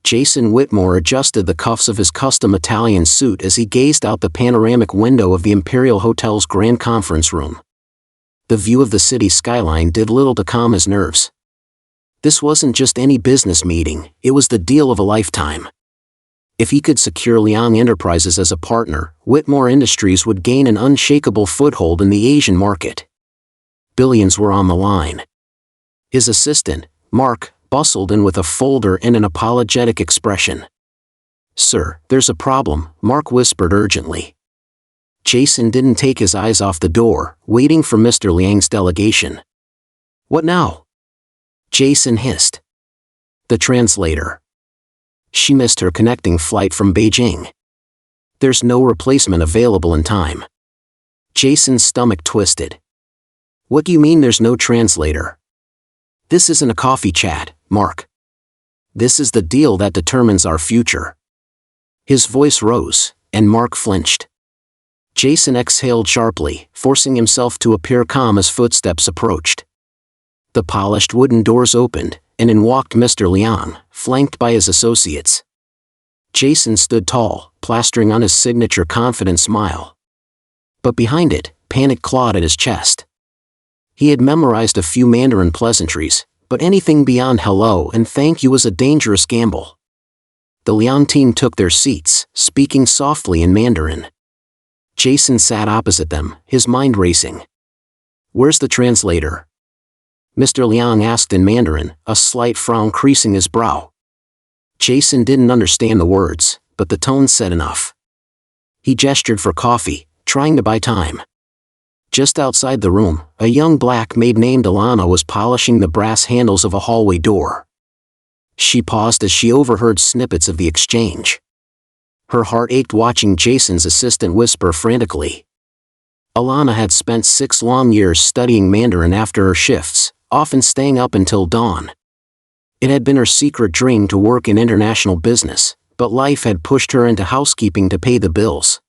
Jason Whitmore adjusted the cuffs of his custom Italian suit as he gazed out the panoramic window of the Imperial Hotel's grand conference room. The view of the city skyline did little to calm his nerves. This wasn't just any business meeting, it was the deal of a lifetime. If he could secure Liang Enterprises as a partner, Whitmore Industries would gain an unshakable foothold in the Asian market. Billions were on the line. His assistant, Mark, bustled in with a folder and an apologetic expression. "Sir, there's a problem," Mark whispered urgently. Jason didn't take his eyes off the door, waiting for Mr. Liang's delegation. "What now?" Jason hissed. "The translator. She missed her connecting flight from Beijing. There's no replacement available in time." Jason's stomach twisted. "What do you mean there's no translator?" "This isn't a coffee chat, Mark. This is the deal that determines our future." His voice rose, and Mark flinched. Jason exhaled sharply, forcing himself to appear calm as footsteps approached. The polished wooden doors opened, and in walked Mr. Liang, flanked by his associates. Jason stood tall, plastering on his signature confident smile. But behind it, panic clawed at his chest. He had memorized a few Mandarin pleasantries, but anything beyond hello and thank you was a dangerous gamble. The Liang team took their seats, speaking softly in Mandarin. Jason sat opposite them, his mind racing. "Where's the translator?" Mr. Liang asked in Mandarin, a slight frown creasing his brow. Jason didn't understand the words, but the tone said enough. He gestured for coffee, trying to buy time. Just outside the room, a young black maid named Alana was polishing the brass handles of a hallway door. She paused as she overheard snippets of the exchange. Her heart ached watching Jason's assistant whisper frantically. Alana had spent 6 long years studying Mandarin after her shifts, often staying up until dawn. It had been her secret dream to work in international business, but life had pushed her into housekeeping to pay the bills.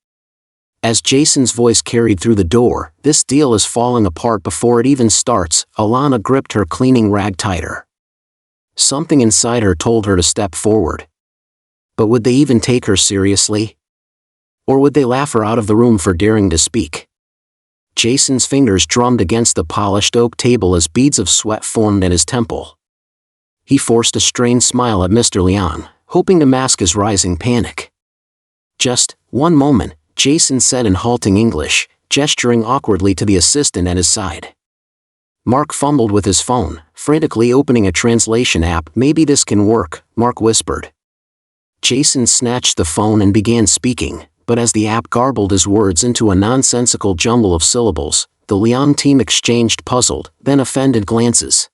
As Jason's voice carried through the door, "This deal is falling apart before it even starts," Alana gripped her cleaning rag tighter. Something inside her told her to step forward. But would they even take her seriously? Or would they laugh her out of the room for daring to speak? Jason's fingers drummed against the polished oak table as beads of sweat formed at his temple. He forced a strained smile at Mr. Liang, hoping to mask his rising panic. "Just one moment," Jason said in halting English, gesturing awkwardly to the assistant at his side. Mark fumbled with his phone, frantically opening a translation app. "Maybe this can work," Mark whispered. Jason snatched the phone and began speaking, but as the app garbled his words into a nonsensical jumble of syllables, the Liang team exchanged puzzled, then offended glances.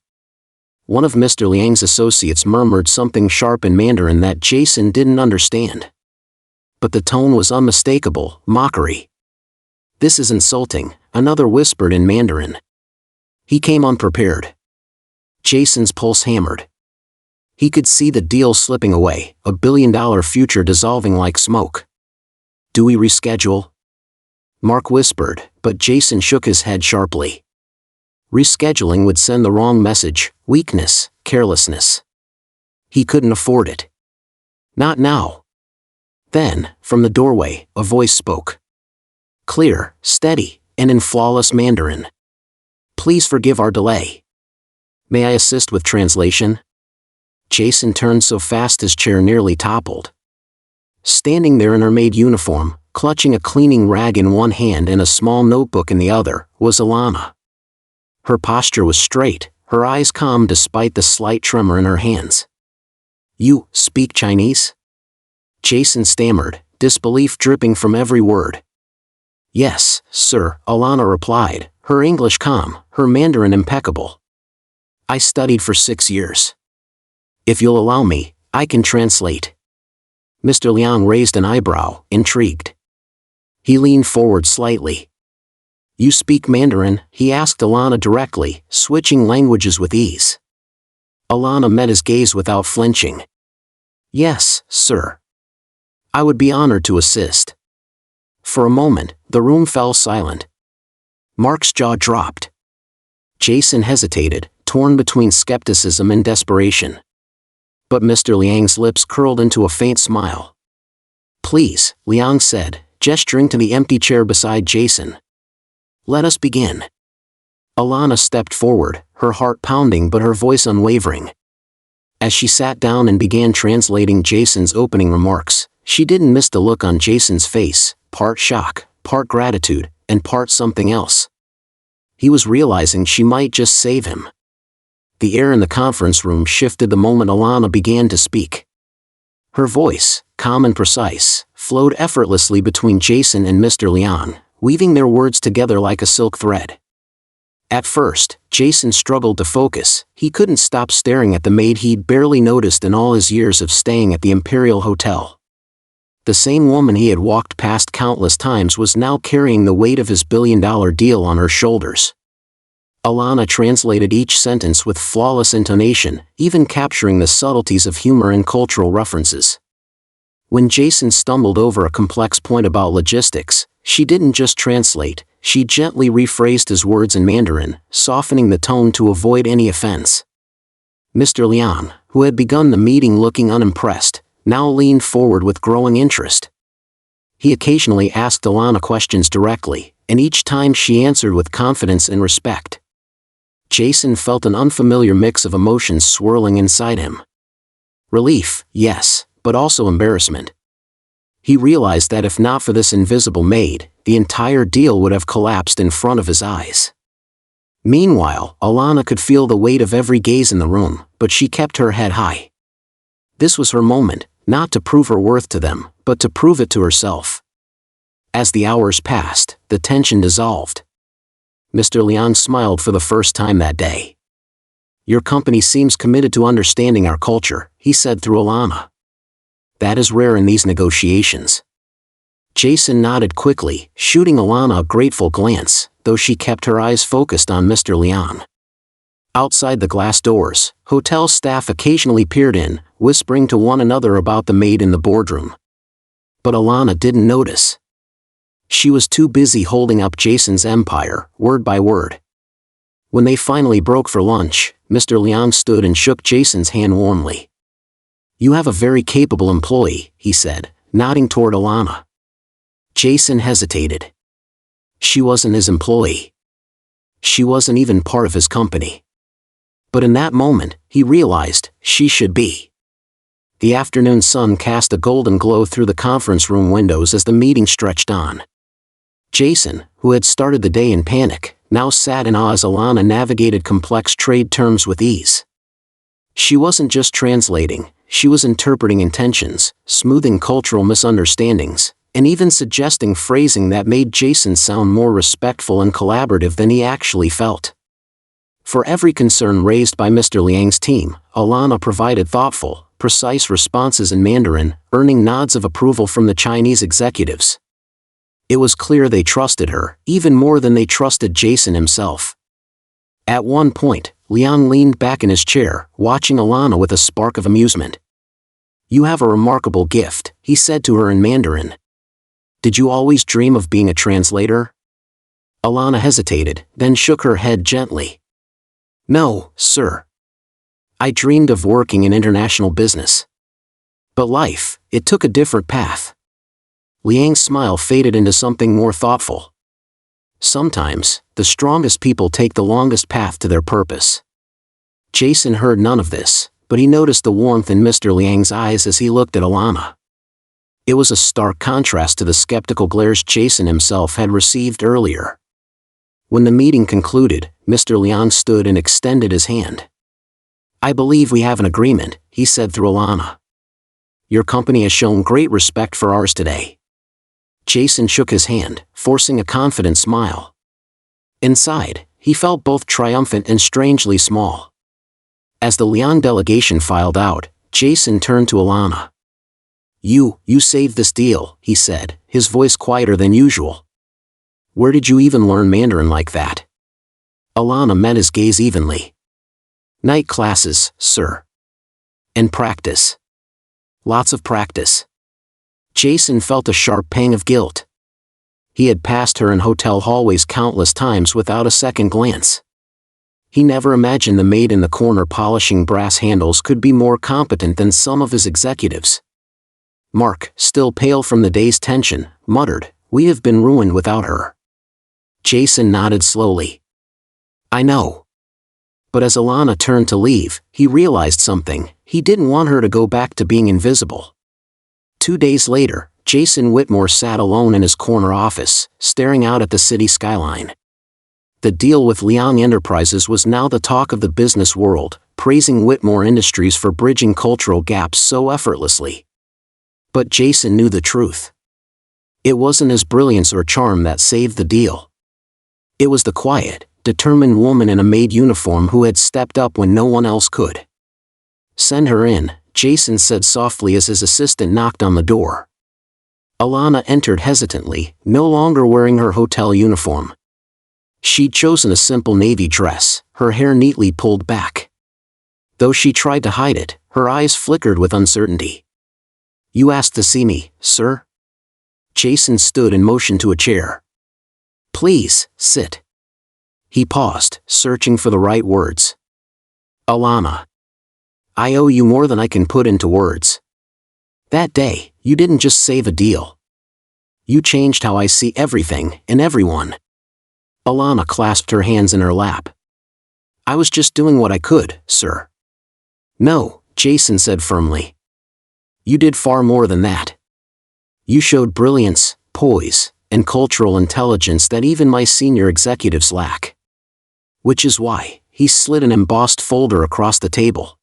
One of Mr. Liang's associates murmured something sharp in Mandarin that Jason didn't understand. But the tone was unmistakable, mockery. "This is insulting," another whispered in Mandarin. He came unprepared. Jason's pulse hammered. He could see the deal slipping away, a billion-dollar future dissolving like smoke. "Do we reschedule?" Mark whispered, but Jason shook his head sharply. Rescheduling would send the wrong message: weakness, carelessness. He couldn't afford it. Not now. Then, from the doorway, a voice spoke. Clear, steady, and in flawless Mandarin. "Please forgive our delay. May I assist with translation?" Jason turned so fast his chair nearly toppled. Standing there in her maid uniform, clutching a cleaning rag in one hand and a small notebook in the other, was Alana. Her posture was straight, her eyes calm despite the slight tremor in her hands. "You speak Chinese?" Jason stammered, disbelief dripping from every word. "Yes, sir," Alana replied, her English calm, her Mandarin impeccable. "I studied for 6 years. If you'll allow me, I can translate." Mr. Liang raised an eyebrow, intrigued. He leaned forward slightly. "You speak Mandarin?" he asked Alana directly, switching languages with ease. Alana met his gaze without flinching. "Yes, sir. I would be honored to assist." For a moment, the room fell silent. Mark's jaw dropped. Jason hesitated, torn between skepticism and desperation. But Mr. Liang's lips curled into a faint smile. "Please," Liang said, gesturing to the empty chair beside Jason. "Let us begin." Alana stepped forward, her heart pounding but her voice unwavering. As she sat down and began translating Jason's opening remarks, she didn't miss the look on Jason's face, part shock, part gratitude, and part something else. He was realizing she might just save him. The air in the conference room shifted the moment Alana began to speak. Her voice, calm and precise, flowed effortlessly between Jason and Mr. Liang, weaving their words together like a silk thread. At first, Jason struggled to focus. He couldn't stop staring at the maid he'd barely noticed in all his years of staying at the Imperial Hotel. The same woman he had walked past countless times was now carrying the weight of his billion-dollar deal on her shoulders. Alana translated each sentence with flawless intonation, even capturing the subtleties of humor and cultural references. When Jason stumbled over a complex point about logistics, she didn't just translate, she gently rephrased his words in Mandarin, softening the tone to avoid any offense. Mr. Liang, who had begun the meeting looking unimpressed, now leaned forward with growing interest. He occasionally asked Alana questions directly, and each time she answered with confidence and respect. Jason felt an unfamiliar mix of emotions swirling inside him. Relief, yes, but also embarrassment. He realized that if not for this invisible maid, the entire deal would have collapsed in front of his eyes. Meanwhile, Alana could feel the weight of every gaze in the room, but she kept her head high. This was her moment, not to prove her worth to them, but to prove it to herself. As the hours passed, the tension dissolved. Mr. Liang smiled for the first time that day. "Your company seems committed to understanding our culture," he said through Alana. "That is rare in these negotiations." Jason nodded quickly, shooting Alana a grateful glance, though she kept her eyes focused on Mr. Liang. Outside the glass doors, hotel staff occasionally peered in, whispering to one another about the maid in the boardroom. But Alana didn't notice. She was too busy holding up Jason's empire, word by word. When they finally broke for lunch, Mr. Liang stood and shook Jason's hand warmly. "You have a very capable employee," he said, nodding toward Alana. Jason hesitated. She wasn't his employee. She wasn't even part of his company. But in that moment, he realized she should be. The afternoon sun cast a golden glow through the conference room windows as the meeting stretched on. Jason, who had started the day in panic, now sat in awe as Alana navigated complex trade terms with ease. She wasn't just translating, she was interpreting intentions, smoothing cultural misunderstandings, and even suggesting phrasing that made Jason sound more respectful and collaborative than he actually felt. For every concern raised by Mr. Liang's team, Alana provided thoughtful, precise responses in Mandarin, earning nods of approval from the Chinese executives. It was clear they trusted her, even more than they trusted Jason himself. At one point, Liang leaned back in his chair, watching Alana with a spark of amusement. "You have a remarkable gift," he said to her in Mandarin. "Did you always dream of being a translator?" Alana hesitated, then shook her head gently. "No, sir. I dreamed of working in international business. But life, it took a different path." Liang's smile faded into something more thoughtful. "Sometimes, the strongest people take the longest path to their purpose." Jason heard none of this, but he noticed the warmth in Mr. Liang's eyes as he looked at Alana. It was a stark contrast to the skeptical glares Jason himself had received earlier. When the meeting concluded, Mr. Liang stood and extended his hand. "I believe we have an agreement," he said through Alana. "Your company has shown great respect for ours today." Jason shook his hand, forcing a confident smile. Inside, he felt both triumphant and strangely small. As the Liang delegation filed out, Jason turned to Alana. You saved this deal," he said, his voice quieter than usual. "Where did you even learn Mandarin like that?" Alana met his gaze evenly. "Night classes, sir. And practice. Lots of practice." Jason felt a sharp pang of guilt. He had passed her in hotel hallways countless times without a second glance. He never imagined the maid in the corner polishing brass handles could be more competent than some of his executives. Mark, still pale from the day's tension, muttered, "We have been ruined without her." Jason nodded slowly. "I know." But as Alana turned to leave, he realized something. He didn't want her to go back to being invisible. 2 days later, Jason Whitmore sat alone in his corner office, staring out at the city skyline. The deal with Liang Enterprises was now the talk of the business world, praising Whitmore Industries for bridging cultural gaps so effortlessly. But Jason knew the truth. It wasn't his brilliance or charm that saved the deal. It was the quiet, determined woman in a maid uniform who had stepped up when no one else could. "Send her in," Jason said softly as his assistant knocked on the door. Alana entered hesitantly, no longer wearing her hotel uniform. She'd chosen a simple navy dress, her hair neatly pulled back. Though she tried to hide it, her eyes flickered with uncertainty. "You asked to see me, sir?" Jason stood and motioned to a chair. "Please, sit." He paused, searching for the right words. "Alana, I owe you more than I can put into words. That day, you didn't just save a deal. You changed how I see everything and everyone." Alana clasped her hands in her lap. "I was just doing what I could, sir." "No," Jason said firmly. "You did far more than that. You showed brilliance, poise, and cultural intelligence that even my senior executives lack. Which is why," he slid an embossed folder across the table,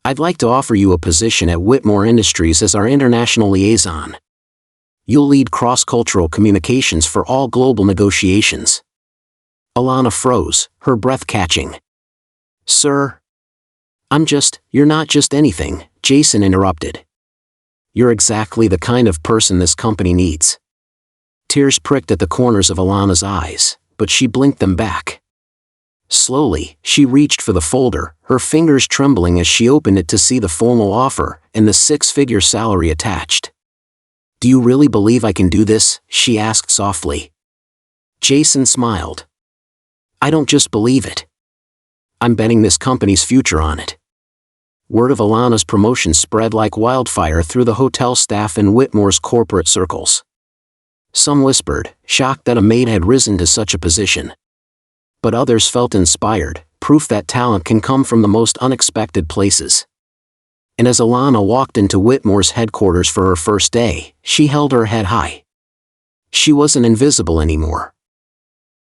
"I'd like to offer you a position at Whitmore Industries as our international liaison. You'll lead cross-cultural communications for all global negotiations." Alana froze, her breath catching. "Sir?" You're not just anything," Jason interrupted. "You're exactly the kind of person this company needs." Tears pricked at the corners of Alana's eyes, but she blinked them back. Slowly, she reached for the folder, her fingers trembling as she opened it to see the formal offer and the 6-figure salary attached. "Do you really believe I can do this?" she asked softly. Jason smiled. "I don't just believe it. I'm betting this company's future on it." Word of Alana's promotion spread like wildfire through the hotel staff and Whitmore's corporate circles. Some whispered, shocked that a maid had risen to such a position. But others felt inspired, proof that talent can come from the most unexpected places. And as Alana walked into Whitmore's headquarters for her first day, she held her head high. She wasn't invisible anymore.